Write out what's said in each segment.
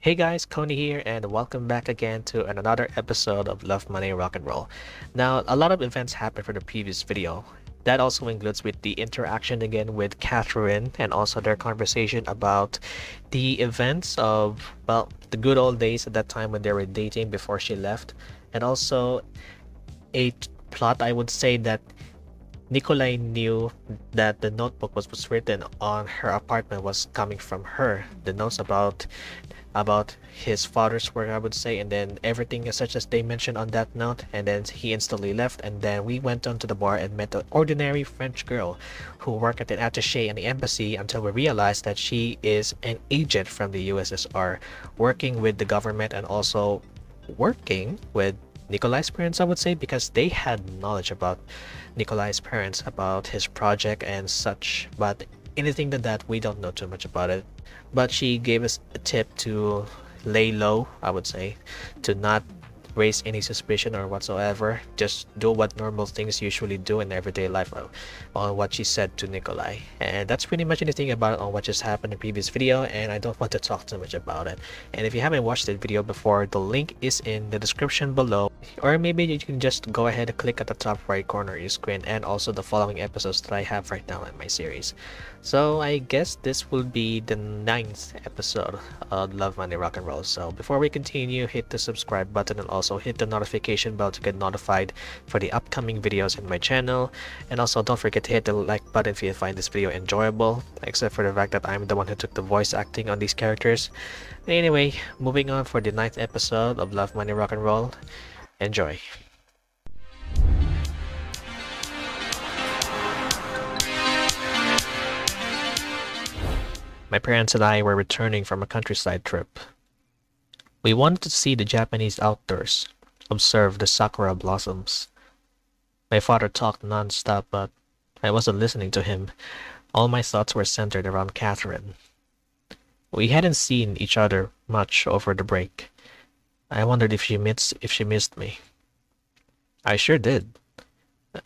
Hey guys, Coney here, and welcome back again to another episode of Love, Money, Rock and Roll. Now, a lot of events happened from the previous video. That also includes with the interaction again with Catherine and also their conversation about the events of, well, the good old days at that time when they were dating before she left, and also a plot I would say that Nikolai knew that the notebook was written on her apartment was coming from her. The notes about his father's work, I would say, and then everything as such as they mentioned on that note, and then he instantly left, and then we went on to the bar and met an ordinary French girl who worked at an attaché in the embassy until we realized that she is an agent from the USSR working with the government and also working with Nikolai's parents, I would say, because they had knowledge about Nikolai's parents, about his project and such, but anything than that, we don't know too much about it. But she gave us a tip to lay low, I would say, to not raise any suspicion or whatsoever. Just do what normal things usually do in everyday life on what she said to Nikolai. And that's pretty much anything about it on what just happened in the previous video, and I don't want to talk too much about it. And if you haven't watched that video before, the link is in the description below. Or maybe you can just go ahead and click at the top right corner of your screen and also the following episodes that I have right now in my series. So I guess this will be the 9th episode of Love, Money, Rock and Roll. So before we continue, hit the subscribe button and also hit the notification bell to get notified for the upcoming videos in my channel. And also don't forget to hit the like button if you find this video enjoyable, except for the fact that I'm the one who took the voice acting on these characters. Anyway, moving on for the 9th episode of Love, Money, Rock and Roll. Enjoy. My parents and I were returning from a countryside trip. We wanted to see the Japanese outdoors, observe the sakura blossoms. My father talked non-stop, but I wasn't listening to him. All my thoughts were centered around Catherine. We hadn't seen each other much over the break. I wondered if she missed me. I sure did.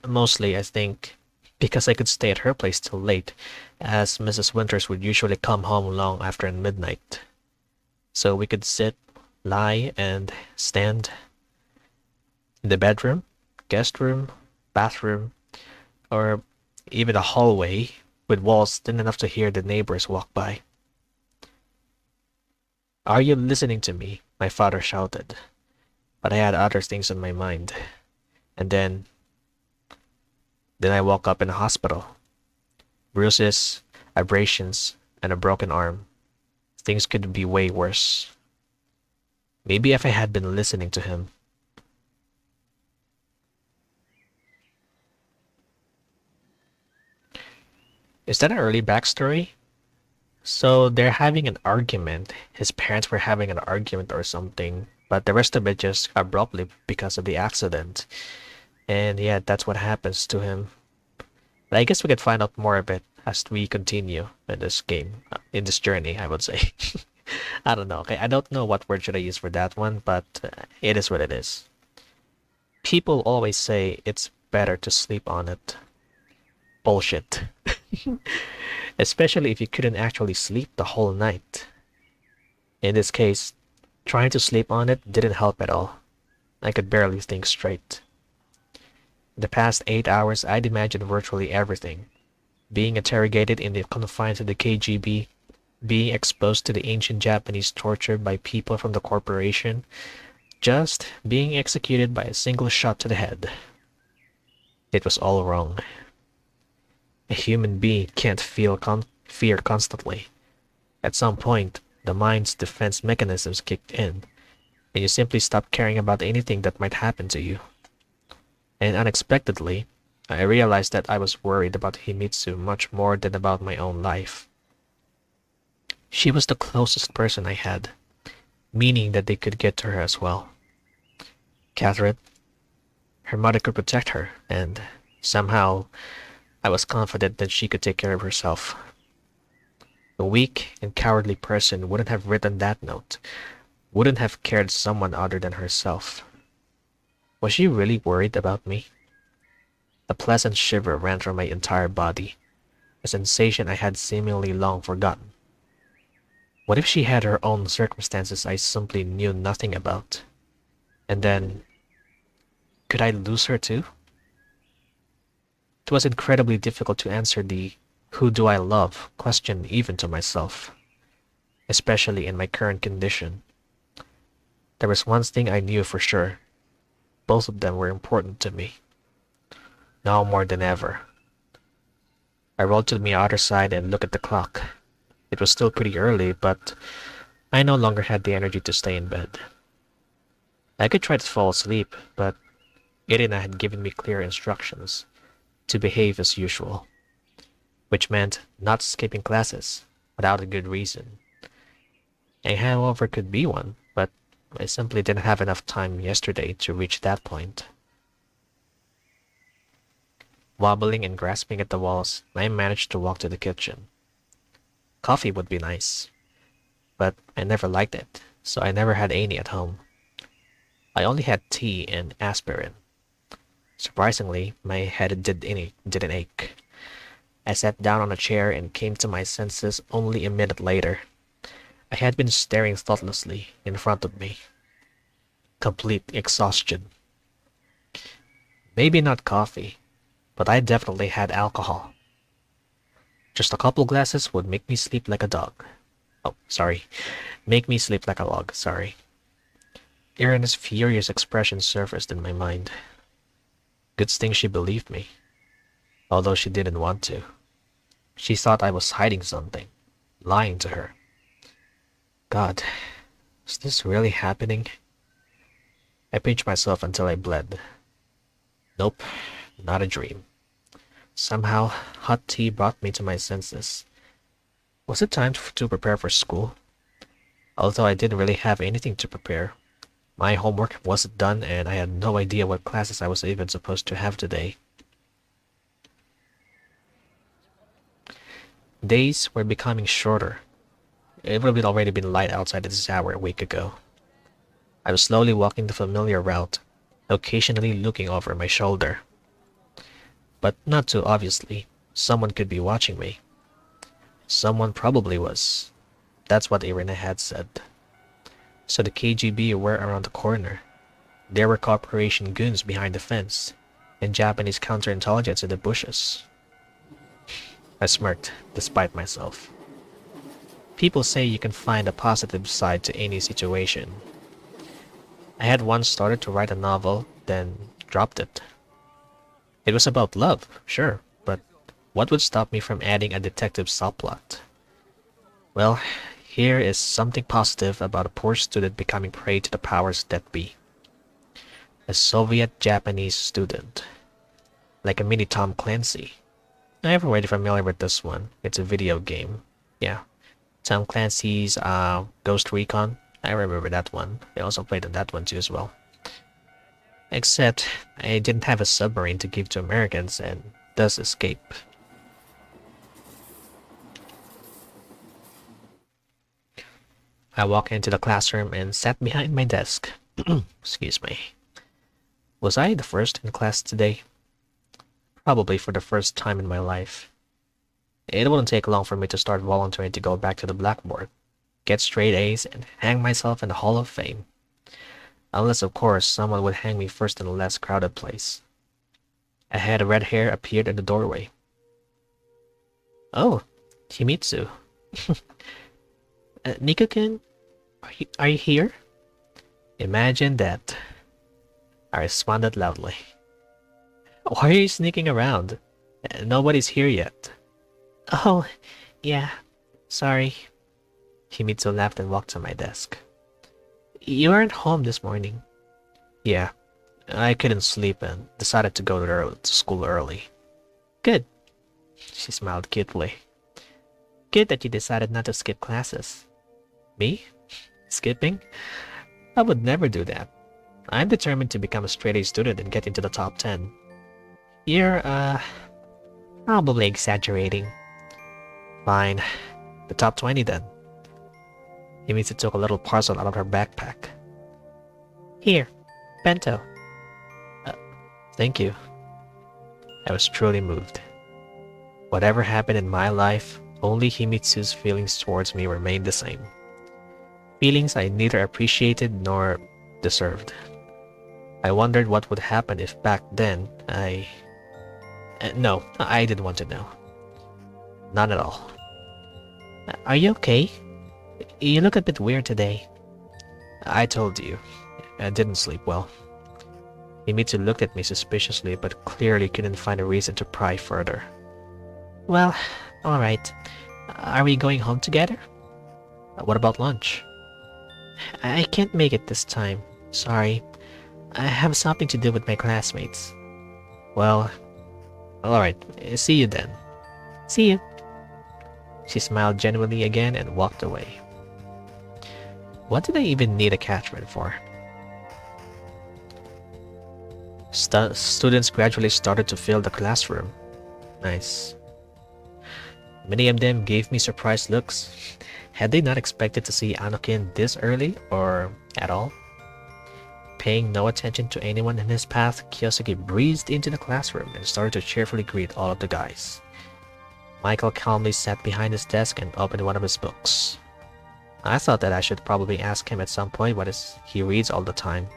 Mostly, I think, because I could stay at her place till late, as Mrs. Winters would usually come home long after midnight. So we could sit, lie, and stand in the bedroom, guest room, bathroom, or even a hallway with walls thin enough to hear the neighbors walk by. "Are you listening to me?" my father shouted. But I had other things in my mind. And then I woke up in a hospital. Bruises, abrasions, and a broken arm. Things could be way worse. Maybe if I had been listening to him. Is that an early backstory? So they're having an argument. His parents were having an argument or something, but the rest of it just abruptly because of the accident. And yeah, that's what happens to him. But I guess we could find out more of it as we continue in this game, in this journey, I would say. I don't know. Okay, I don't know what word should I use for that one, but it is what it is. People always say it's better to sleep on it. Bullshit. Especially if you couldn't actually sleep the whole night. In this case, trying to sleep on it didn't help at all. I could barely think straight. The past 8 hours, I'd imagined virtually everything. Being interrogated in the confines of the KGB, being exposed to the ancient Japanese torture by people from the corporation, just being executed by a single shot to the head. It was all wrong. A human being can't feel fear constantly. At some point, the mind's defense mechanisms kicked in, and you simply stopped caring about anything that might happen to you. And unexpectedly, I realized that I was worried about Himitsu much more than about my own life. She was the closest person I had, meaning that they could get to her as well. Catherine, her mother could protect her, and somehow I was confident that she could take care of herself. A weak and cowardly person wouldn't have written that note, wouldn't have cared someone other than herself. Was she really worried about me? A pleasant shiver ran through my entire body, a sensation I had seemingly long forgotten. What if she had her own circumstances I simply knew nothing about? And then, could I lose her too? It was incredibly difficult to answer the "who do I love" question even to myself, especially in my current condition. There was one thing I knew for sure. Both of them were important to me, now more than ever. I rolled to the other side and looked at the clock. It was still pretty early, but I no longer had the energy to stay in bed. I could try to fall asleep, but Irina had given me clear instructions to behave as usual, which meant not skipping classes without a good reason. A hangover could be one, but I simply didn't have enough time yesterday to reach that point. Wobbling and grasping at the walls, I managed to walk to the kitchen. Coffee would be nice, but I never liked it, so I never had any at home. I only had tea and aspirin. Surprisingly, my head didn't ache. I sat down on a chair and came to my senses only a minute later. I had been staring thoughtlessly in front of me. Complete exhaustion. Maybe not coffee, but I definitely had alcohol. Just a couple glasses would make me sleep like a dog. Oh, sorry. Make me sleep like a log, sorry. Irina's furious expression surfaced in my mind. Good thing she believed me, although she didn't want to. She thought I was hiding something, lying to her. God, is this really happening? I pinched myself until I bled. Nope, not a dream. Somehow, hot tea brought me to my senses. Was it time to prepare for school? Although I didn't really have anything to prepare. My homework wasn't done and I had no idea what classes I was even supposed to have today. Days were becoming shorter. It would have already been light outside at this hour a week ago. I was slowly walking the familiar route, occasionally looking over my shoulder. But not too obviously, someone could be watching me. Someone probably was. That's what Irina had said. So the KGB were around the corner. There were Corporation goons behind the fence, and Japanese counterintelligence in the bushes. I smirked, despite myself. People say you can find a positive side to any situation. I had once started to write a novel, then dropped it. It was about love, sure, but what would stop me from adding a detective subplot? Well, here is something positive about a poor student becoming prey to the powers that be. A Soviet-Japanese student. Like a mini Tom Clancy. I'm already familiar with this one. It's a video game. Yeah. Tom Clancy's Ghost Recon. I remember that one. I also played on that one too as well. Except, I didn't have a submarine to give to Americans and thus escape. I walked into the classroom and sat behind my desk. Excuse me. Was I the first in class today? Probably for the first time in my life. It wouldn't take long for me to start volunteering to go back to the blackboard, get straight A's, and hang myself in the Hall of Fame. Unless, of course, someone would hang me first in a less crowded place. A head of red hair appeared in the doorway. Oh, Himitsu. Niku-kun, are you here? Imagine that. I responded loudly. Why are you sneaking around? Nobody's here yet. Oh, yeah, sorry. Himitsu laughed and walked to my desk. You weren't home this morning. Yeah, I couldn't sleep and decided to go to school early. Good. She smiled cutely. Good that you decided not to skip classes. Me? Skipping? I would never do that. I'm determined to become a straight A student and get into the top 10. You're, probably exaggerating. Fine. The top 20 then. Himitsu took a little parcel out of her backpack. Here, bento. Thank you. I was truly moved. Whatever happened in my life, only Himitsu's feelings towards me remained the same. feelings I neither appreciated nor deserved. I wondered what would happen if back then no, I didn't want to know. Not at all. Are you okay? You look a bit weird today. I told you, I didn't sleep well. Himitsu looked at me suspiciously but clearly couldn't find a reason to pry further. Well, alright. Are we going home together? What about lunch? I can't make it this time. Sorry. I have something to do with my classmates. Well, alright. See you then. See you. She smiled genuinely again and walked away. What did I even need a catchment for? Students gradually started to fill the classroom. Nice. Many of them gave me surprised looks. Had they not expected to see Anakin this early, or at all? Paying no attention to anyone in his path, Kyosuke breezed into the classroom and started to cheerfully greet all of the guys. Michael calmly sat behind his desk and opened one of his books. I thought that I should probably ask him at some point what he reads all the time.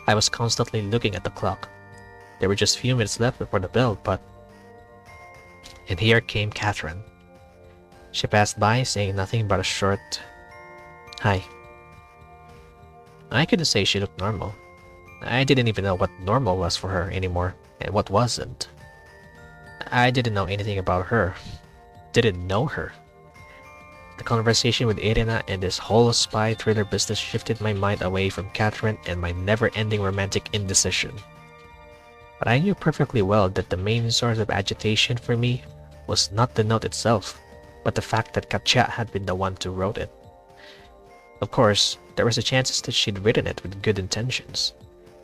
I was constantly looking at the clock. There were just few minutes left before the bell, but... And here came Catherine. She passed by, saying nothing but a short, "Hi." I couldn't say she looked normal. I didn't even know what normal was for her anymore, and what wasn't. I didn't know anything about her. Didn't know her. The conversation with Irina and this whole spy thriller business shifted my mind away from Catherine and my never-ending romantic indecision. But I knew perfectly well that the main source of agitation for me was not the note itself, but the fact that Katja had been the one who wrote it. Of course, there was a chance that she'd written it with good intentions.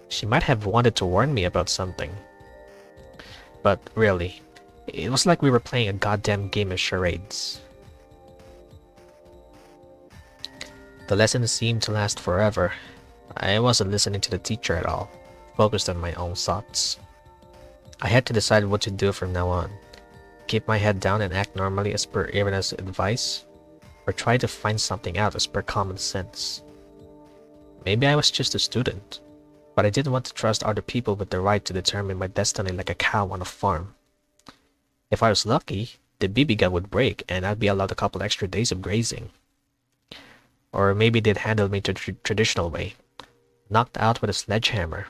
She might have wanted to warn me about something. But really, it was like we were playing a goddamn game of charades. The lesson seemed to last forever. I wasn't listening to the teacher at all, focused on my own thoughts. I had to decide what to do from now on. Keep my head down and act normally as per Irina's advice, or try to find something out as per common sense. Maybe I was just a student, but I didn't want to trust other people with the right to determine my destiny like a cow on a farm. If I was lucky, the BB gun would break and I'd be allowed a couple extra days of grazing. Or maybe they'd handle me the traditional way, knocked out with a sledgehammer.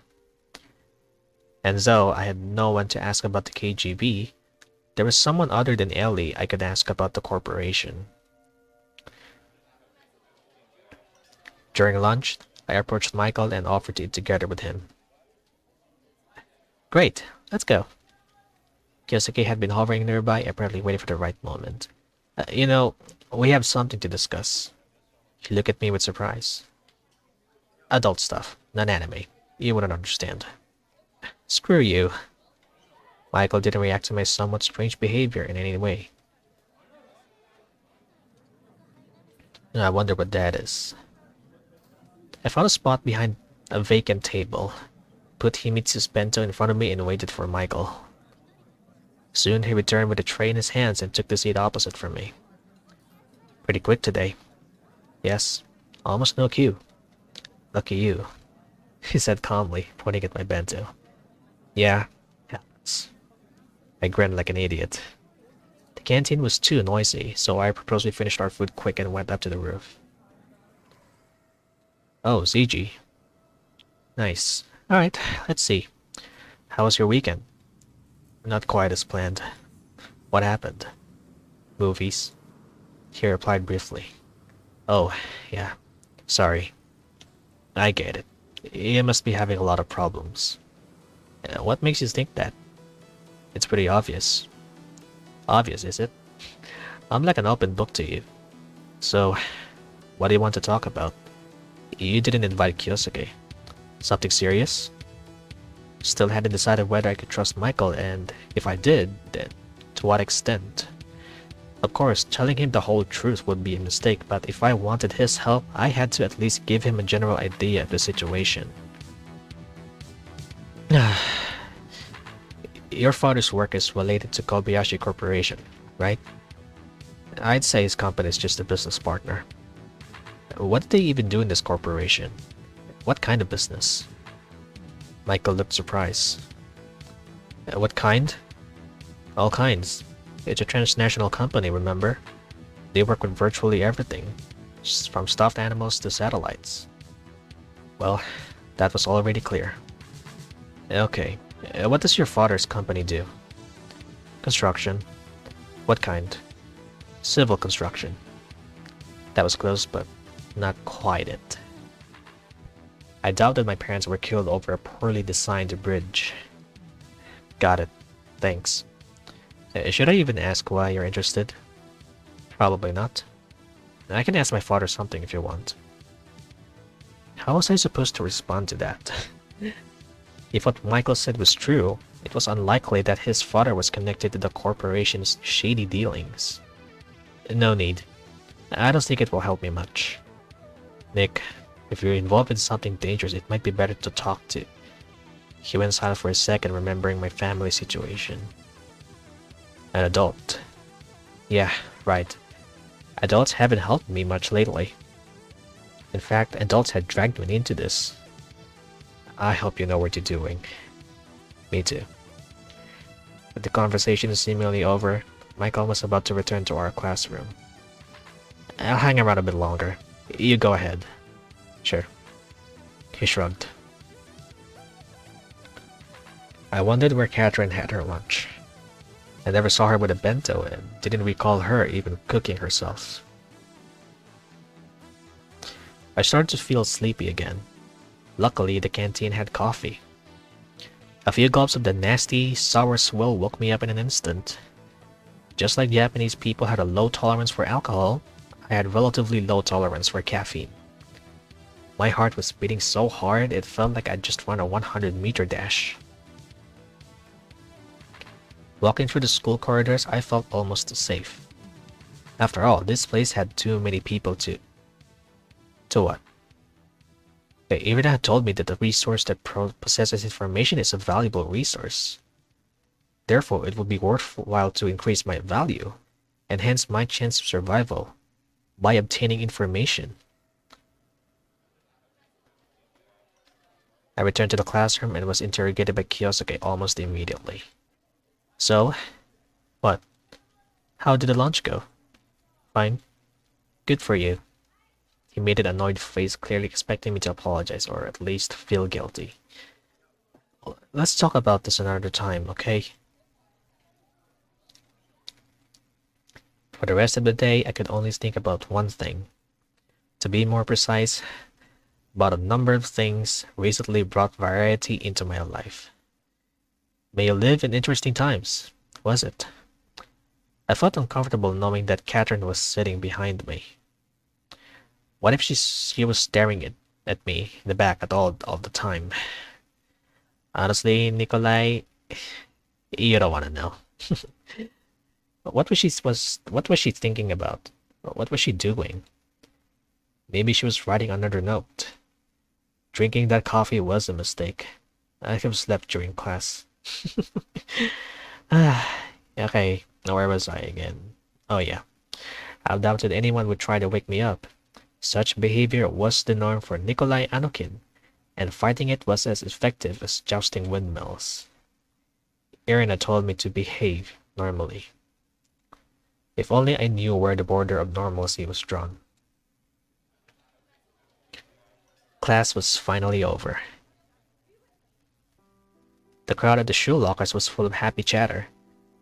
And though I had no one to ask about the KGB, there was someone other than Ellie I could ask about the corporation. During lunch, I approached Michael and offered to eat together with him. Great, let's go. Kyosuke had been hovering nearby, apparently waiting for the right moment. We have something to discuss. He looked at me with surprise. Adult stuff, non-anime. You wouldn't understand. Screw you. Michael didn't react to my somewhat strange behavior in any way. I wonder what that is. I found a spot behind a vacant table, put Himitsu's bento in front of me and waited for Michael. Soon he returned with a tray in his hands and took the seat opposite from me. Pretty quick today. Yes, almost no queue. Lucky you, he said calmly, pointing at my bento. Yeah, happens. I grinned like an idiot. The canteen was too noisy, so I proposed we finished our food quick and went up to the roof. Oh, ZG. Nice. Alright, let's see. How was your weekend? Not quite as planned. What happened? Movies. He replied briefly. Oh, yeah. Sorry. I get it. You must be having a lot of problems. What makes you think that? It's pretty obvious. Obvious, is it? I'm like an open book to you. So, what do you want to talk about? You didn't invite Kyosuke. Something serious? Still hadn't decided whether I could trust Michael, and if I did, then to what extent? Of course, telling him the whole truth would be a mistake, but if I wanted his help, I had to at least give him a general idea of the situation. Your father's work is related to Kobayashi Corporation, right? I'd say his company is just a business partner. What did they even do in this corporation? What kind of business? Michael looked surprised. What kind? All kinds. It's a transnational company, remember? They work with virtually everything, from stuffed animals to satellites. Well, that was already clear. Okay, what does your father's company do? Construction. What kind? Civil construction. That was close, but not quite it. I doubt that my parents were killed over a poorly designed bridge. Got it. Thanks. Should I even ask why you're interested? Probably not. I can ask my father something if you want. How was I supposed to respond to that? If what Michael said was true, it was unlikely that his father was connected to the corporation's shady dealings. No need. I don't think it will help me much. Nick, if you're involved in something dangerous, it might be better to talk to. He went silent for a second, remembering my family situation. An adult. Yeah, right. Adults haven't helped me much lately. In fact, adults had dragged me into this. I hope you know what you're doing. Me too. With the conversation seemingly over, Michael was about to return to our classroom. I'll hang around a bit longer. You go ahead. Sure. He shrugged. I wondered where Catherine had her lunch. I never saw her with a bento and didn't recall her even cooking herself. I started to feel sleepy again. Luckily, the canteen had coffee. A few gulps of the nasty, sour swill woke me up in an instant. Just like Japanese people had a low tolerance for alcohol, I had relatively low tolerance for caffeine. My heart was beating so hard it felt like I'd just run a 100-meter dash. Walking through the school corridors, I felt almost safe. After all, this place had too many people to... To what? Irina had told me that the resource that possesses information is a valuable resource. Therefore, it would be worthwhile to increase my value, and hence my chance of survival, by obtaining information. I returned to the classroom and was interrogated by Kyosuke almost immediately. So, what? How did the lunch go? Fine. Good for you. He made an annoyed face, clearly expecting me to apologize or at least feel guilty. Let's talk about this another time, okay? For the rest of the day, I could only think about one thing. To be more precise, about a number of things recently brought variety into my life. May you live in interesting times, was it? I felt uncomfortable knowing that Catherine was sitting behind me. What if she was staring at me in the back all the time? Honestly, Nikolai, you don't want to know. What was she thinking about? What was she doing? Maybe she was writing another note. Drinking that coffee was a mistake. I could have slept during class. Okay, now where was I again? Oh yeah. I doubted anyone would try to wake me up. Such behavior was the norm for Nikolai Anokin, and fighting it was as effective as jousting windmills. Irina told me to behave normally. If only I knew where the border of normalcy was drawn. Class was finally over. The crowd at the shoe lockers was full of happy chatter.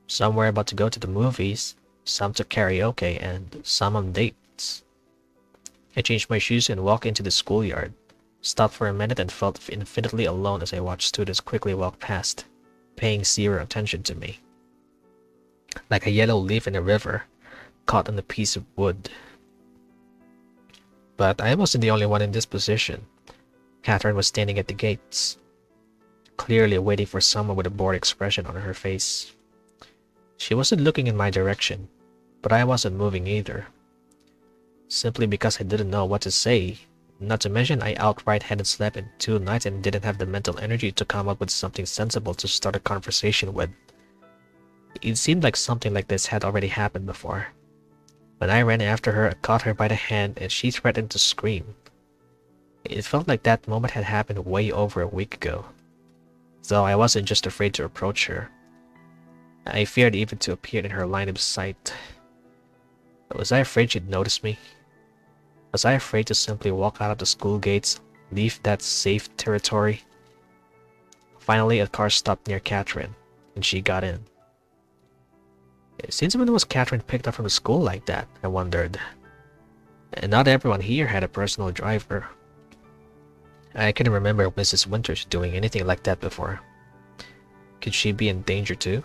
Some were about to go to the movies, some to karaoke, and some on dates. I changed my shoes and walked into the schoolyard, stopped for a minute and felt infinitely alone as I watched students quickly walk past, paying zero attention to me. Like a yellow leaf in a river, caught on a piece of wood. But I wasn't the only one in this position. Catherine was standing at the gates, clearly waiting for someone with a bored expression on her face. She wasn't looking in my direction, but I wasn't moving either. Simply because I didn't know what to say, not to mention I outright hadn't slept in 2 nights and didn't have the mental energy to come up with something sensible to start a conversation with. It seemed like something like this had already happened before. When I ran after her, I caught her by the hand and she threatened to scream. It felt like that moment had happened way over a week ago. Though I wasn't just afraid to approach her. I feared even to appear in her line of sight. Was I afraid she'd notice me? Was I afraid to simply walk out of the school gates, leave that safe territory? Finally, a car stopped near Catherine, and she got in. Since when was Catherine picked up from the school like that? I wondered. And not everyone here had a personal driver. I couldn't remember Mrs. Winters doing anything like that before. Could she be in danger too?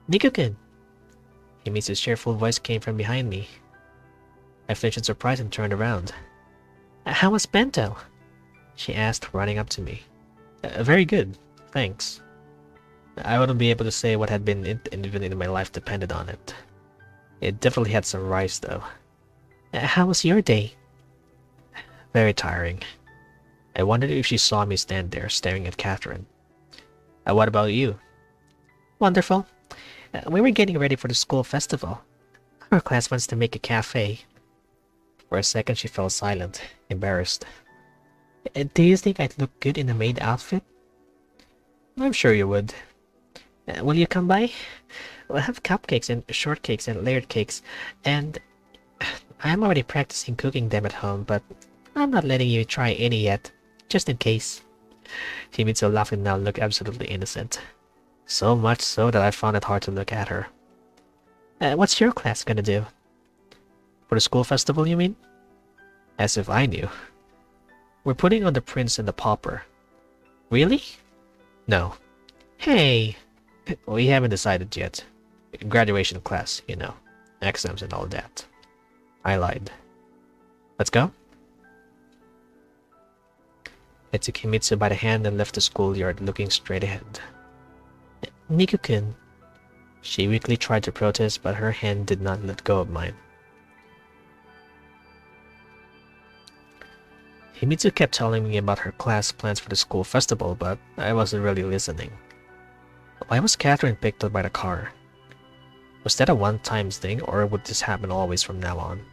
Nico-kun! Himizu's cheerful voice came from behind me. I flinched in surprise and turned around. How was Bento? She asked, running up to me. Very good, thanks. I wouldn't be able to say what had been even in my life depended on it. It definitely had some rice though. How was your day? Very tiring. I wondered if she saw me stand there staring at Catherine. What about you? Wonderful. We were getting ready for the school festival. Our class wants to make a cafe. For a second she fell silent, embarrassed. Do you think I'd look good in a maid outfit? I'm sure you would. Will you come by? We'll have cupcakes and shortcakes and layered cakes, and I'm already practicing cooking them at home, but I'm not letting you try any yet, just in case. Himizu laughed and now looked absolutely innocent. So much so that I found it hard to look at her. What's your class gonna do? For the school festival, you mean? As if I knew. We're putting on the Prince and the Pauper. Really? No. Hey! We haven't decided yet. Graduation class, you know. Exams and all that. I lied. Let's go? I took Himizu by the hand and left the schoolyard looking straight ahead. Nico-kun. She weakly tried to protest, but her hand did not let go of mine. Himizu kept telling me about her class plans for the school festival, but I wasn't really listening. Why was Catherine picked up by the car? Was that a one-time thing, or would this happen always from now on?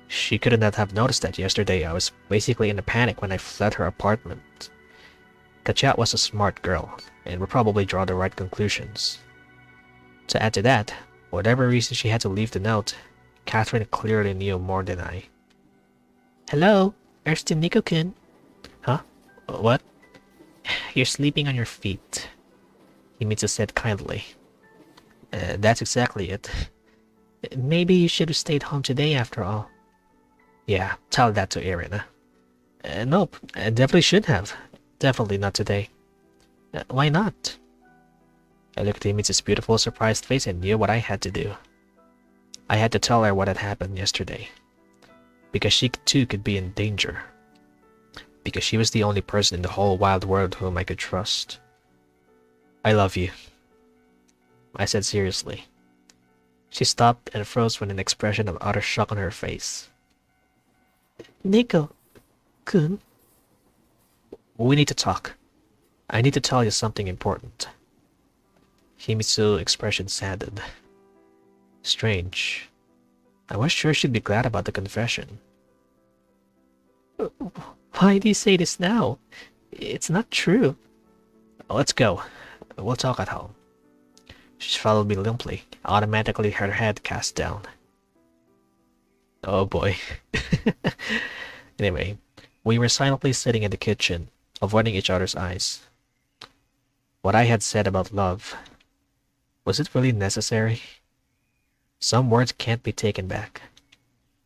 She could not have noticed that yesterday I was basically in a panic when I fled her apartment. Katja was a smart girl, and would probably draw the right conclusions. To add to that, whatever reason she had to leave the note, Catherine clearly knew more than I. Hello, Ersten Nico-kun. Huh? What? You're sleeping on your feet, Himizu said kindly. That's exactly it. Maybe you should have stayed home today after all. Yeah, tell that to Erin. Nope, I definitely should have. Definitely not today. Why not? I looked at Himizu's beautiful, surprised face and knew what I had to do. I had to tell her what had happened yesterday. Because she too could be in danger. Because she was the only person in the whole wild world whom I could trust. I love you, I said seriously. She stopped and froze with an expression of utter shock on her face. Nico-kun? We need to talk. I need to tell you something important. Himizu's expression saddened. Strange. I was sure she'd be glad about the confession. Why do you say this now? It's not true. Let's go. We'll talk at home. She followed me limply, automatically her head cast down. Oh boy. Anyway, we were silently sitting in the kitchen, avoiding each other's eyes. What I had said about love, was it really necessary? Some words can't be taken back,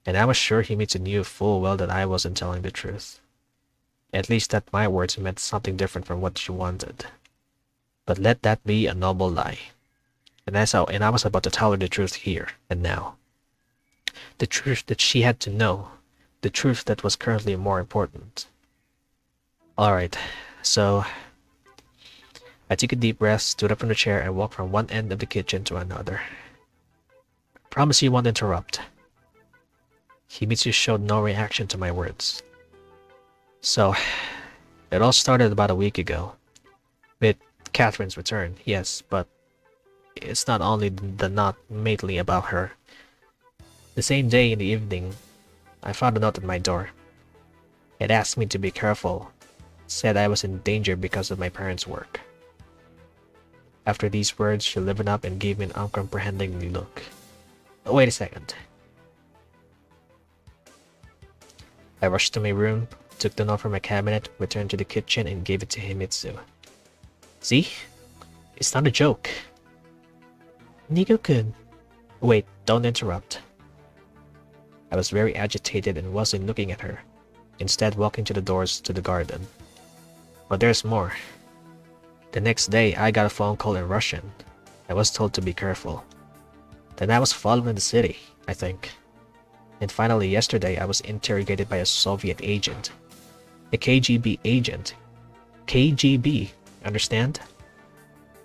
and I was sure Himizu knew full well that I wasn't telling the truth. At least that my words meant something different from what she wanted. But let that be a noble lie. And I was about to tell her the truth here and now. The truth that she had to know. The truth that was currently more important. Alright, so I took a deep breath, stood up from the chair, and walked from one end of the kitchen to another. Promise you won't interrupt. Himizu showed no reaction to my words. So, it all started about a week ago. With Catherine's return, yes, but it's not only the not mainly about her. The same day in the evening, I found a note at my door. It asked me to be careful, said I was in danger because of my parents' work. After these words, she livened up and gave me an uncomprehending look. Wait a second. I rushed to my room, took the note from my cabinet, returned to the kitchen, and gave it to Himitsu. See? It's not a joke. Nigo-kun. Wait, don't interrupt. I was very agitated and wasn't looking at her, instead walking to the doors to the garden. But there's more. The next day, I got a phone call in Russian. I was told to be careful. Then I was followed in the city, I think. And finally, yesterday, I was interrogated by a Soviet agent. A KGB agent. KGB, understand?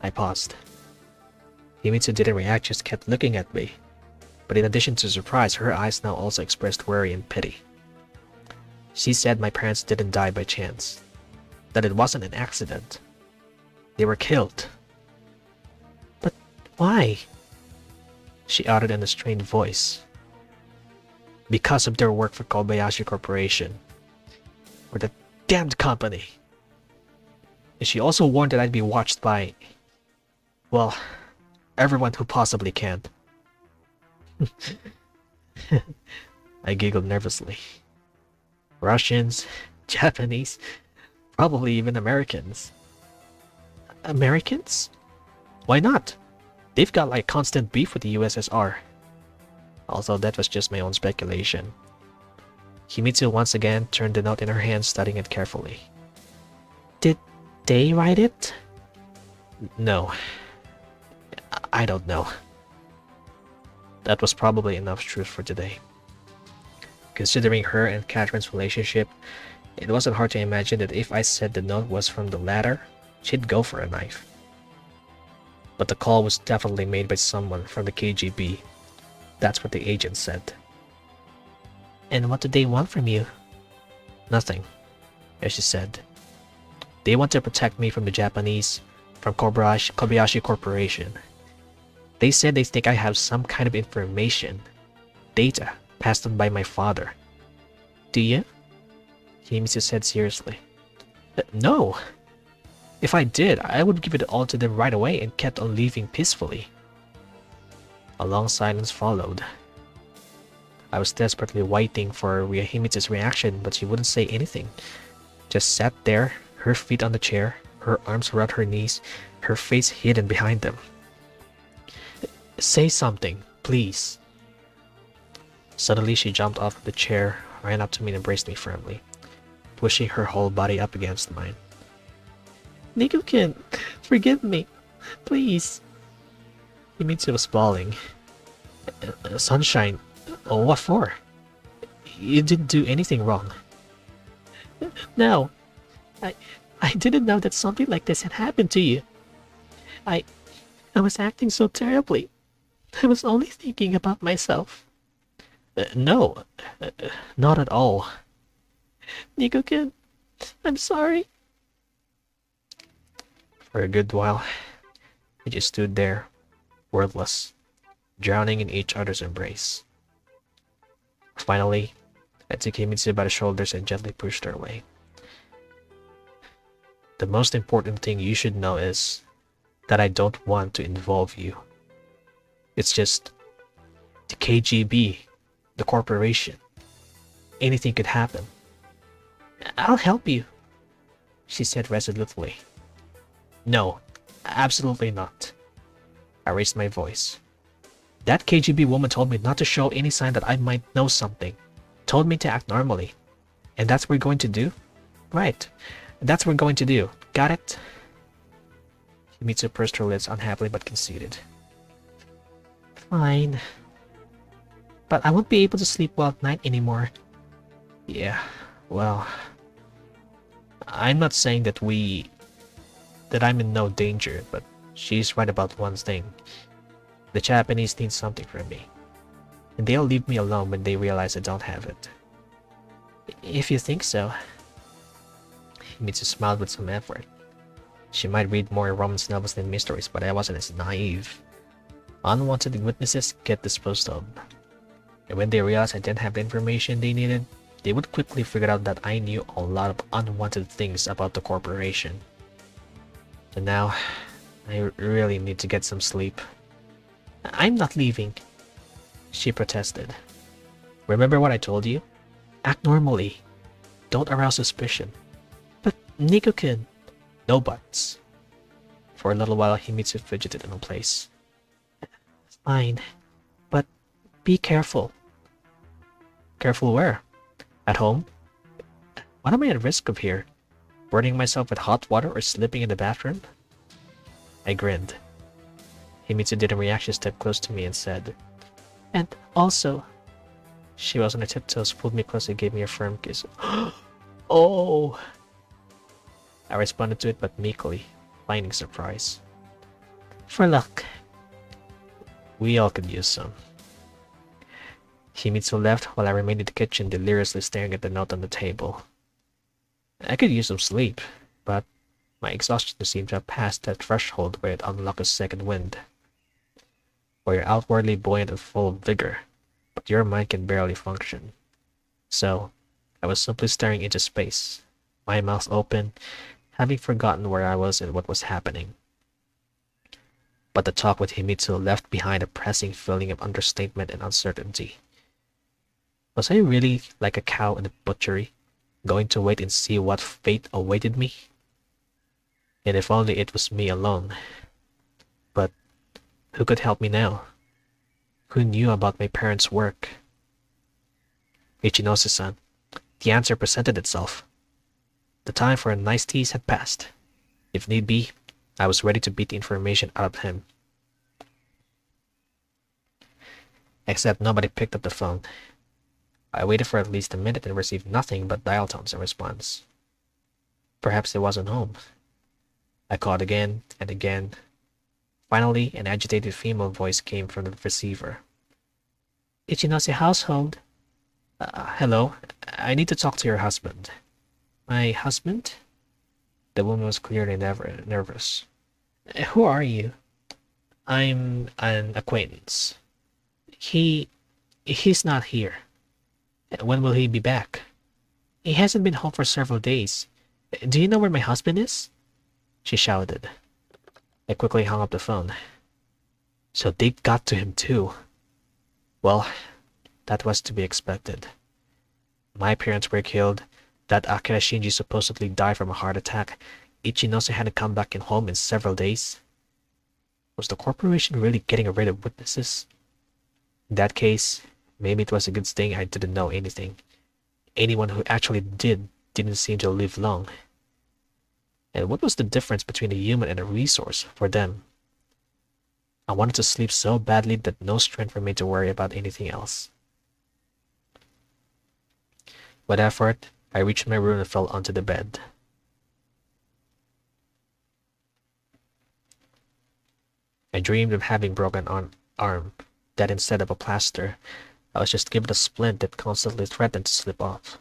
I paused. Himitsu didn't react, just kept looking at me. But in addition to surprise, her eyes now also expressed worry and pity. She said my parents didn't die by chance. That it wasn't an accident. They were killed. But why? She uttered in a strained voice. Because of their work for Kobayashi Corporation. Or the damned company. And she also warned that I'd be watched by, well, everyone who possibly can. I giggled nervously. Russians, Japanese, probably even Americans. Americans? Why not? They've got like constant beef with the USSR. Although that was just my own speculation. Himitsu once again turned the note in her hand, studying it carefully. Did they write it? No. I don't know. That was probably enough truth for today. Considering her and Catherine's relationship, it wasn't hard to imagine that if I said the note was from the latter, she'd go for a knife. But the call was definitely made by someone from the KGB. That's what the agent said. And what do they want from you? Nothing, as she said. They want to protect me from the Japanese, from Kobayashi Corporation. They said they think I have some kind of information, data, passed on by my father. Do you? Himitsu said seriously. No. If I did, I would give it all to them right away and kept on leaving peacefully. A long silence followed. I was desperately waiting for Himitsu's reaction, but she wouldn't say anything. Just sat there, her feet on the chair, her arms around her knees, her face hidden behind them. Say something, please. Suddenly she jumped off the chair, ran up to me and embraced me firmly, pushing her whole body up against mine. Nigo-kun, forgive me, please. Himitsu was bawling. Sunshine, what for? You didn't do anything wrong. No, I didn't know that something like this had happened to you. I was acting so terribly. I was only thinking about myself. No, not at all. Nigo-kun, I'm sorry. For a good while, we just stood there, wordless, drowning in each other's embrace. Finally, I took Himitsu by the shoulders and gently pushed her away. The most important thing you should know is that I don't want to involve you. It's just the KGB, the corporation. Anything could happen. I'll help you, she said resolutely. No, absolutely not. I raised my voice. That KGB woman told me not to show any sign that I might know something. Told me to act normally. And that's what we're going to do? Right. That's what we're going to do. Got it? Himitsu pursed her lips unhappily but conceded. Fine. But I won't be able to sleep well at night anymore. Yeah, well... I'm not saying that I'm in no danger, but she's right about one thing. The Japanese need something from me. And they'll leave me alone when they realize I don't have it. If you think so. Himitsu smiled with some effort. She might read more romance novels than mysteries, but I wasn't as naive. Unwanted witnesses get disposed of. And when they realized I didn't have the information they needed, they would quickly figure out that I knew a lot of unwanted things about the corporation. So now, I really need to get some sleep. I'm not leaving, she protested. Remember what I told you? Act normally. Don't arouse suspicion. But Nico-kun. No buts. For a little while, Himitsu fidgeted in place. Fine, but be careful. Careful where? At home? What am I at risk of here? Burning myself with hot water or slipping in the bathroom? I grinned. Himitsu didn't react. She stepped close to me and said, and also, she was on her tiptoes, pulled me close and gave me a firm kiss. Oh! I responded to it but meekly, finding surprise. For luck. We all could use some. Himitsu left while I remained in the kitchen, deliriously staring at the note on the table. I could use some sleep, but my exhaustion seemed to have passed that threshold where it unlocked a second wind. Where you're outwardly buoyant and full of vigor, but your mind can barely function. So, I was simply staring into space, my mouth open, having forgotten where I was and what was happening. But the talk with Himitsu left behind a pressing feeling of understatement and uncertainty. Was I really like a cow in a butchery, going to wait and see what fate awaited me? And if only it was me alone. But who could help me now? Who knew about my parents' work? Ichinose-san, the answer presented itself. The time for niceties had passed. If need be, I was ready to beat the information out of him. Except nobody picked up the phone. I waited for at least a minute and received nothing but dial tones in response. Perhaps it wasn't home. I called again and again. Finally, an agitated female voice came from the receiver. Ichinose household. Hello, I need to talk to your husband. My husband? The woman was clearly nervous. Who are you? I'm an acquaintance. He's not here. When will he be back? He hasn't been home for several days. Do you know where my husband is? She shouted. I quickly hung up the phone. So they got to him too. Well, that was to be expected. My parents were killed. That Akira Shinji supposedly died from a heart attack. Ichinose hadn't come back home in several days. Was the corporation really getting rid of witnesses? In that case, maybe it was a good thing I didn't know anything. Anyone who actually didn't seem to live long. And what was the difference between a human and a resource for them? I wanted to sleep so badly that no strength remained to worry about anything else. With effort, I reached my room and fell onto the bed. I dreamed of having broken an arm, that instead of a plaster, I was just given a splint that constantly threatened to slip off.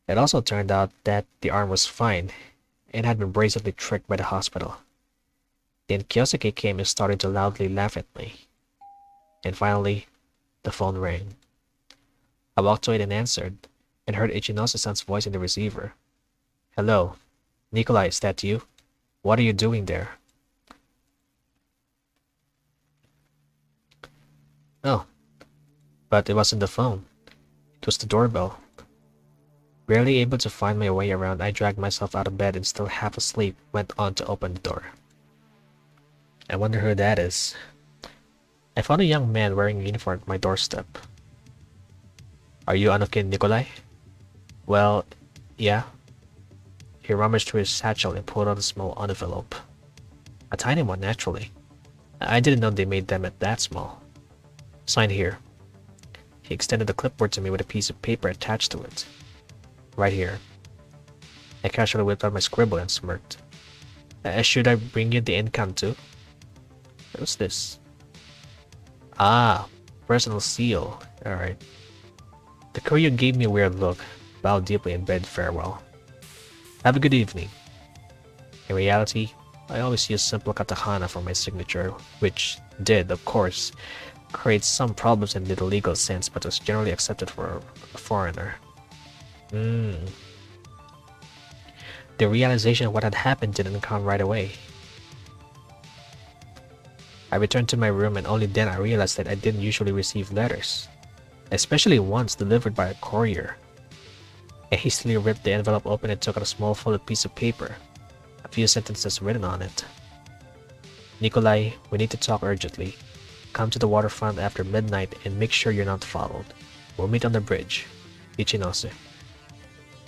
It also turned out that the arm was fine and had been brazenly tricked by the hospital. Then Kiyosaki came and started to loudly laugh at me. And finally, the phone rang. I walked to it and answered, and heard Ichinose-san's voice in the receiver. Hello, Nikolai, is that you? What are you doing there? Oh, but it wasn't the phone. It was the doorbell. Barely able to find my way around, I dragged myself out of bed and still half asleep, went on to open the door. I wonder who that is. I found a young man wearing a uniform at my doorstep. Are you Anokin Nikolai? Well, yeah. He rummaged through his satchel and pulled out a small envelope. A tiny one, naturally. I didn't know they made them at that small. Sign here. He extended the clipboard to me with a piece of paper attached to it. Right here. I casually whipped out my scribble and smirked. Should I bring you the income too? What's this? Ah, personal seal. Alright. The courier gave me a weird look, bowed deeply and bade farewell. Have a good evening. In reality, I always used simple katakana for my signature, which did, of course, creates some problems in the legal sense, but was generally accepted for a foreigner. The realization of what had happened didn't come right away. I returned to my room, and only then I realized that I didn't usually receive letters, especially ones delivered by a courier. I hastily ripped the envelope open and took out a small folded piece of paper, a few sentences written on it. Nikolai, we need to talk urgently. Come to the waterfront after midnight and make sure you're not followed. We'll meet on the bridge. Ichinose.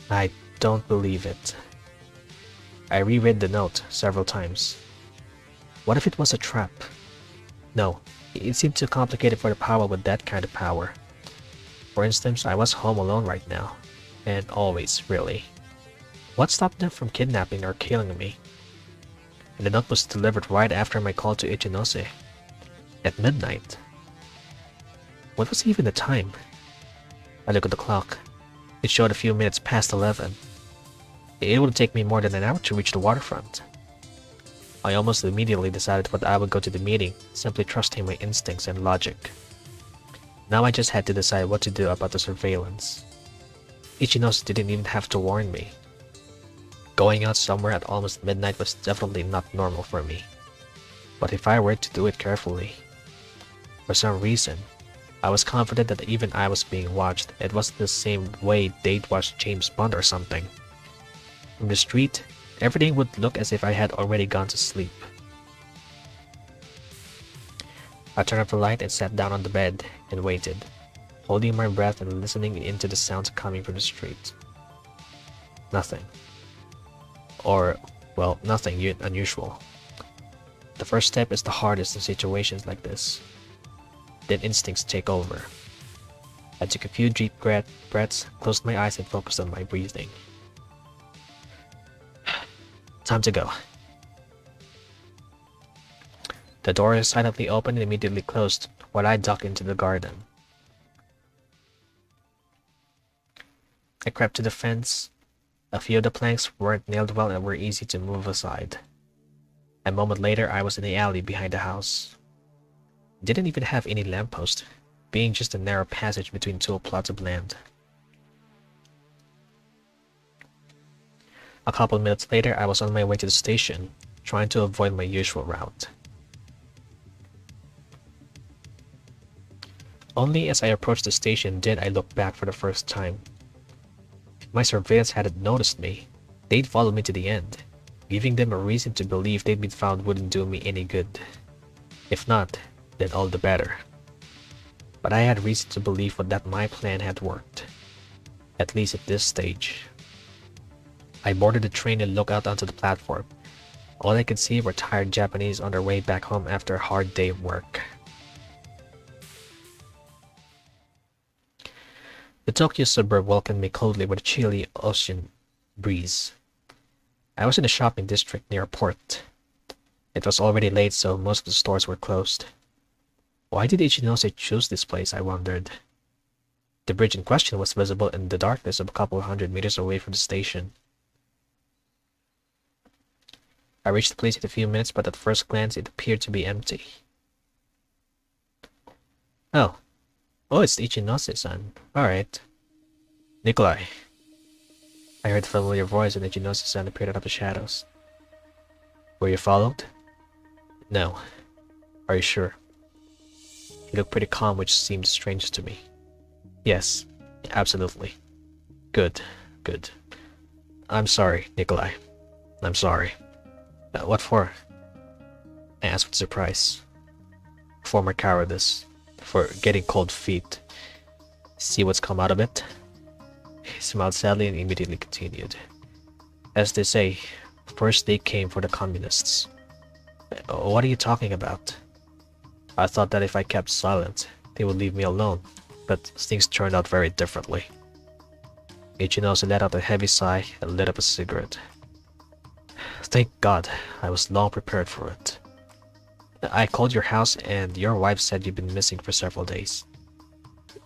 I don't believe it. I reread the note several times. What if it was a trap? No, it seemed too complicated for the power with that kind of power. For instance, I was home alone right now. And always, really. What stopped them from kidnapping or killing me? And the note was delivered right after my call to Ichinose. At midnight. What was even the time? I looked at the clock. It showed a few minutes past 11. It would take me more than an hour to reach the waterfront. I almost immediately decided that I would go to the meeting, simply trusting my instincts and logic. Now I just had to decide what to do about the surveillance. Ichinose didn't even have to warn me. Going out somewhere at almost midnight was definitely not normal for me. But if I were to do it carefully, for some reason, I was confident that even I was being watched. It wasn't the same way they'd watched James Bond or something. From the street, everything would look as if I had already gone to sleep. I turned off the light and sat down on the bed and waited, holding my breath and listening into the sounds coming from the street. Nothing. Or, well, nothing unusual. The first step is the hardest in situations like this. Then instincts take over. I took a few deep breaths, closed my eyes and focused on my breathing. Time to go. The door silently opened and immediately closed while I ducked into the garden. I crept to the fence. A few of the planks weren't nailed well and were easy to move aside. A moment later, I was in the alley behind the house. It didn't even have any lamppost, being just a narrow passage between two plots of land. A couple minutes later, I was on my way to the station, trying to avoid my usual route. Only as I approached the station did I look back for the first time. If my surveillance hadn't noticed me, they'd followed me to the end. Giving them a reason to believe they'd been found wouldn't do me any good. If not, then all the better. But I had reason to believe that my plan had worked. At least at this stage. I boarded the train and looked out onto the platform. All I could see were tired Japanese on their way back home after a hard day of work. The Tokyo suburb welcomed me coldly with a chilly ocean breeze. I was in a shopping district near a port. It was already late, so most of the stores were closed. Why did Ichinose choose this place, I wondered. The bridge in question was visible in the darkness of a couple of 100 meters away from the station. I reached the place in a few minutes, but at first glance it appeared to be empty. Oh, it's Ichinose-san. Alright. Nikolai. I heard the familiar voice and Ichinose-san appeared out of the shadows. Were you followed? No. Are you sure? He looked pretty calm, which seemed strange to me. Yes, absolutely. Good. I'm sorry, Nikolai. I'm sorry. What for? I asked with surprise. For my cowardice. For getting cold feet. See what's come out of it? He smiled sadly and immediately continued. As they say, first they came for the communists. What are you talking about? I thought that if I kept silent, they would leave me alone, but things turned out very differently. Ichinose let out a heavy sigh and lit up a cigarette. Thank God, I was long prepared for it. I called your house and your wife said you've been missing for several days.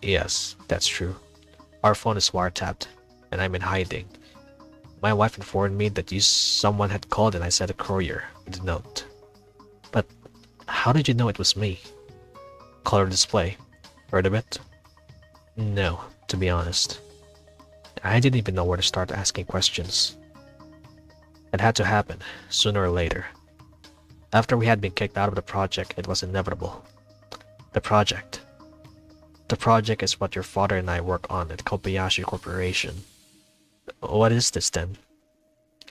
Yes, that's true. Our phone is wiretapped, and I'm in hiding. My wife informed me that someone had called and I sent a courier with a note. But how did you know it was me? color display. Heard of it? No, to be honest. I didn't even know where to start asking questions. It had to happen, sooner or later. After we had been kicked out of the project, it was inevitable. The project. The project is what your father and I work on at Kobayashi Corporation. What is this then?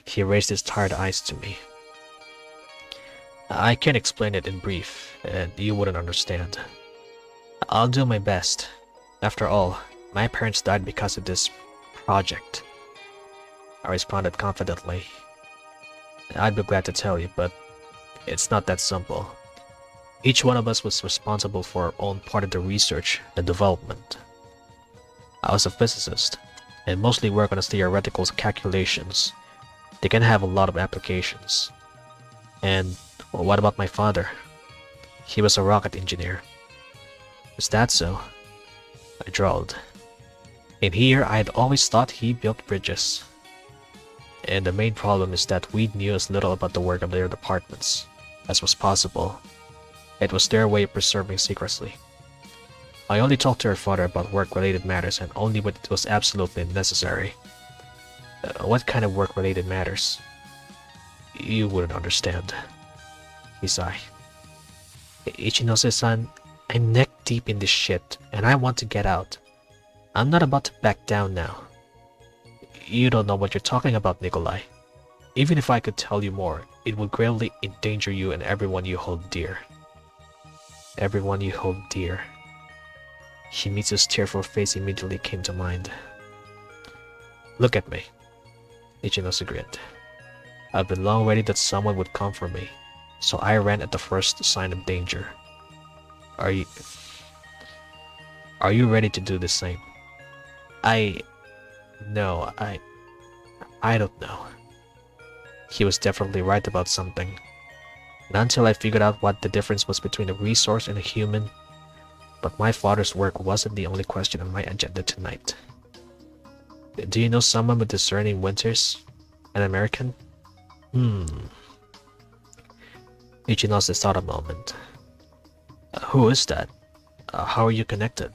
He raised his tired eyes to me. I can't explain it in brief, and you wouldn't understand. I'll do my best. After all, my parents died because of this project. I responded confidently. I'd be glad to tell you, but it's not that simple. Each one of us was responsible for our own part of the research and development. I was a physicist, and mostly work on the theoretical calculations. They can have a lot of applications. And well, what about my father? He was a rocket engineer. Is that so? I drawled. In here, I had always thought he built bridges. And the main problem is that we knew as little about the work of their departments as was possible. It was their way of preserving secrecy. I only talked to her father about work-related matters and only when it was absolutely necessary. What kind of work-related matters? You wouldn't understand. He sighed. Ichinose-san, I'm neck-deep in this shit, and I want to get out. I'm not about to back down now. You don't know what you're talking about, Nikolai. Even if I could tell you more, it would greatly endanger you and everyone you hold dear. Everyone you hold dear. Shimizu's tearful face immediately came to mind. Look at me. Ichinose grinned. I've been long waiting that someone would come for me, so I ran at the first sign of danger. Are you ready to do the same? No, I don't know. He was definitely right about something. Not until I figured out what the difference was between a resource and a human. But my father's work wasn't the only question on my agenda tonight. Do you know someone with the surname Winters? An American? Ichinose thought a moment. Who is that? How are you connected?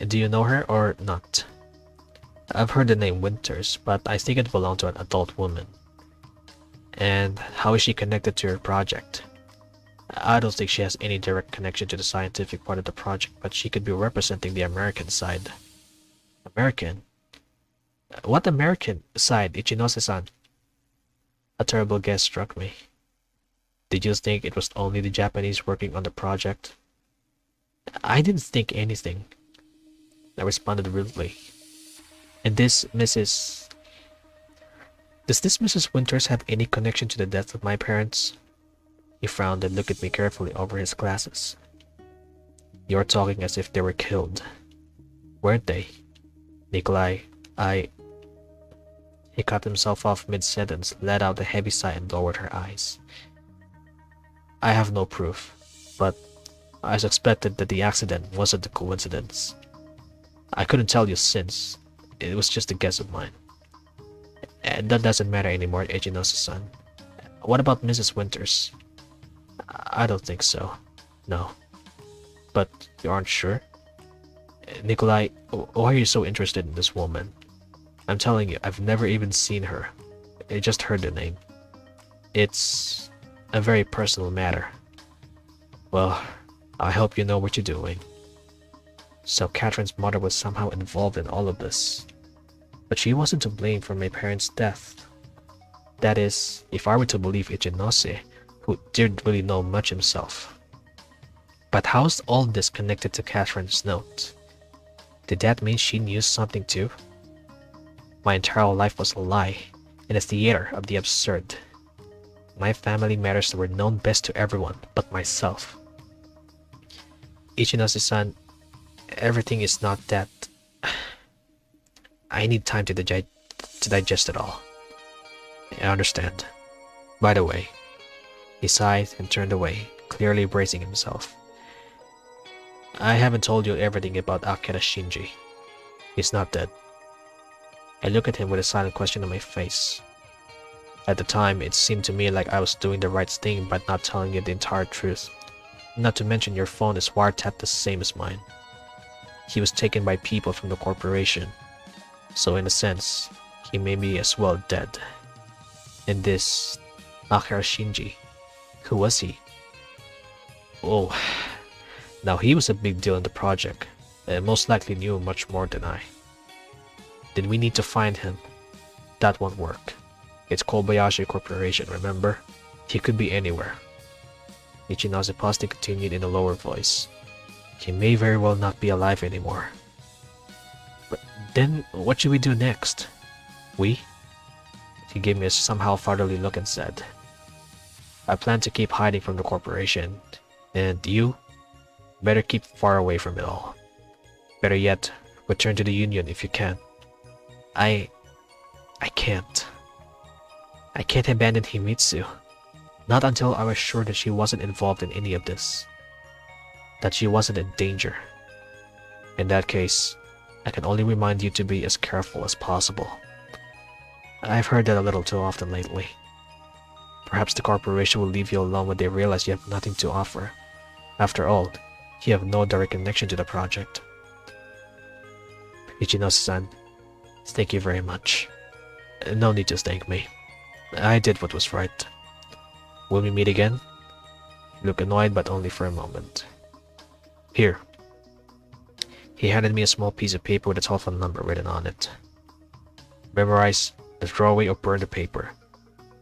Do you know her or not? I've heard the name Winters, but I think it belonged to an adult woman. And how is she connected to your project? I don't think she has any direct connection to the scientific part of the project, but she could be representing the American side. American? What American side, Ichinose-san? A terrible guess struck me. Did you think it was only the Japanese working on the project? I didn't think anything. I responded rudely. And does this Mrs. Winters have any connection to the death of my parents? He frowned and looked at me carefully over his glasses. You're talking as if they were killed. Weren't they? Nikolai, He cut himself off mid-sentence, let out a heavy sigh and lowered her eyes. I have no proof, but I suspected that the accident wasn't a coincidence. I couldn't tell you since. It was just a guess of mine. And that doesn't matter anymore, Ichinose-san. What about Mrs. Winters? I don't think so. No. But you aren't sure? Nikolai, why are you so interested in this woman? I'm telling you, I've never even seen her. I just heard the name. It's a very personal matter. Well, I hope you know what you're doing. So Catherine's mother was somehow involved in all of this. But she wasn't to blame for my parents' death. That is, if I were to believe Ichinose, who didn't really know much himself. But how's all this connected to Catherine's note? Did that mean she knew something too? My entire life was a lie, in a theater of the absurd. My family matters were known best to everyone but myself. Ichinose-san, everything is not that... I need time to digest it all. I understand. By the way, he sighed and turned away, clearly bracing himself. I haven't told you everything about Akira Shinji. He's not dead. I looked at him with a silent question on my face. At the time, it seemed to me like I was doing the right thing by not telling you the entire truth. Not to mention your phone is wiretapped the same as mine. He was taken by people from the corporation, so in a sense, he may be as well dead. And this Akira Shinji, who was he? Oh, now he was a big deal in the project, and most likely knew much more than I. Then we need to find him. That won't work. It's Kobayashi Corporation, remember? He could be anywhere. Ichinose Poste continued in a lower voice. He may very well not be alive anymore. But then, what should we do next? We? He gave me a somehow fatherly look and said, I plan to keep hiding from the corporation, and you? Better keep far away from it all. Better yet, return to the Union if you can. I can't. I can't abandon Himitsu. Not until I was sure that she wasn't involved in any of this. That she wasn't in danger. In that case, I can only remind you to be as careful as possible. I've heard that a little too often lately. Perhaps the corporation will leave you alone when they realize you have nothing to offer. After all, you have no direct connection to the project. Ichinose-san, thank you very much. No need to thank me. I did what was right. Will we meet again? You look annoyed, but only for a moment. Here. He handed me a small piece of paper with a telephone number written on it. Memorize, throw away or burn the paper.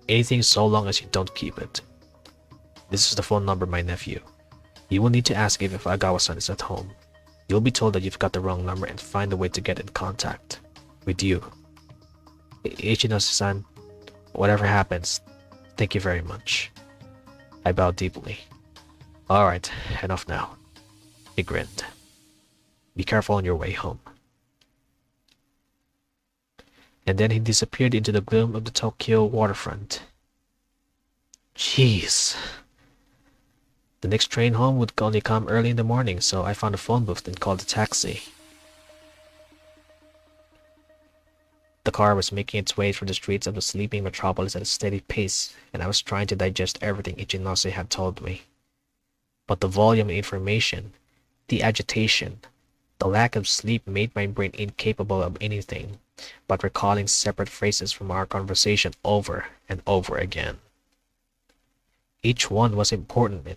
Anything so long as you don't keep it. This is the phone number, my nephew. You will need to ask if Agawa-san is at home. You'll be told that you've got the wrong number and find a way to get in contact with you. Ichinose-san, whatever happens, thank you very much. I bowed deeply. Alright, enough now. He grinned. Be careful on your way home. And then he disappeared into the gloom of the Tokyo waterfront. Jeez. The next train home would only come early in the morning, so I found a phone booth and called a taxi. The car was making its way through the streets of the sleeping metropolis at a steady pace, and I was trying to digest everything Ichinose had told me. But the volume of information, the agitation, the lack of sleep made my brain incapable of anything but recalling separate phrases from our conversation over and over again. Each one was important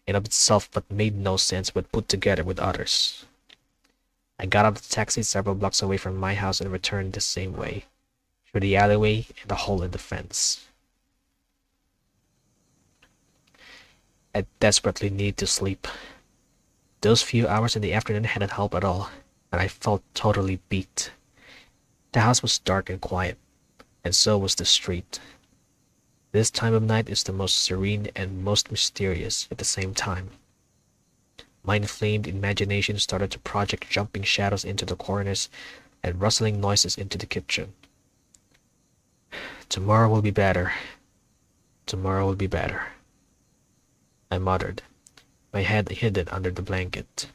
in of itself but made no sense when put together with others. I got out of the taxi several blocks away from my house and returned the same way, through the alleyway and the hole in the fence. I desperately needed to sleep. Those few hours in the afternoon hadn't helped at all, and I felt totally beat. The house was dark and quiet, and so was the street. This time of night is the most serene and most mysterious at the same time. My inflamed imagination started to project jumping shadows into the corners and rustling noises into the kitchen. Tomorrow will be better. Tomorrow will be better. I muttered, my head hidden under the blanket.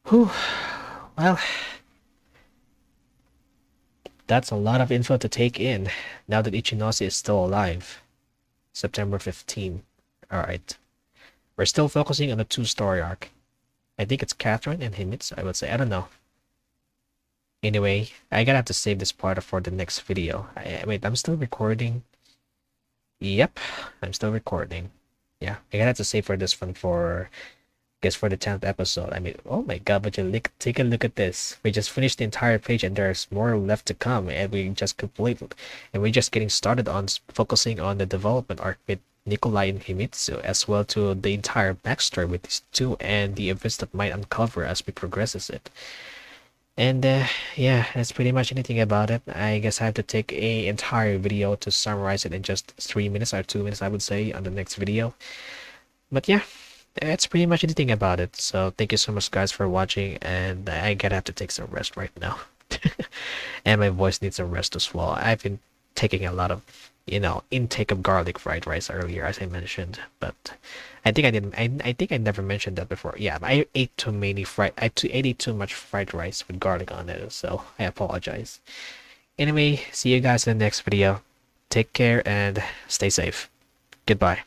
Whew. Well, that's a lot of info to take in now that Ichinose is still alive. September 15. Alright. We're still focusing on the two-story arc. I think it's Catherine and Himitsu, I would say. I don't know. Anyway, I gotta have to save this part for the next video. Wait, I'm still recording. Yep, I'm still recording. Yeah, I gotta have to save for this one for, I guess, for the 10th episode. I mean, oh my god, but take a look at this. We just finished the entire page and there's more left to come, and we're just getting started on focusing on the development arc with Nikolai and Himitsu, as well to the entire backstory with these two and the events that might uncover as we progresses it. And yeah, that's pretty much anything about it. I guess I have to take a entire video to summarize it in just 3 minutes or 2 minutes, I would say, on the next video. But yeah, that's pretty much anything about it. So thank you so much, guys, for watching, and I gotta have to take some rest right now. And my voice needs a rest as well. I've been taking a lot of, intake of garlic fried rice earlier, as I mentioned, but I think I didn't. I think I never mentioned that before. Yeah, I ate too much fried rice with garlic on it, so I apologize. Anyway, see you guys in the next video. Take care and stay safe. Goodbye.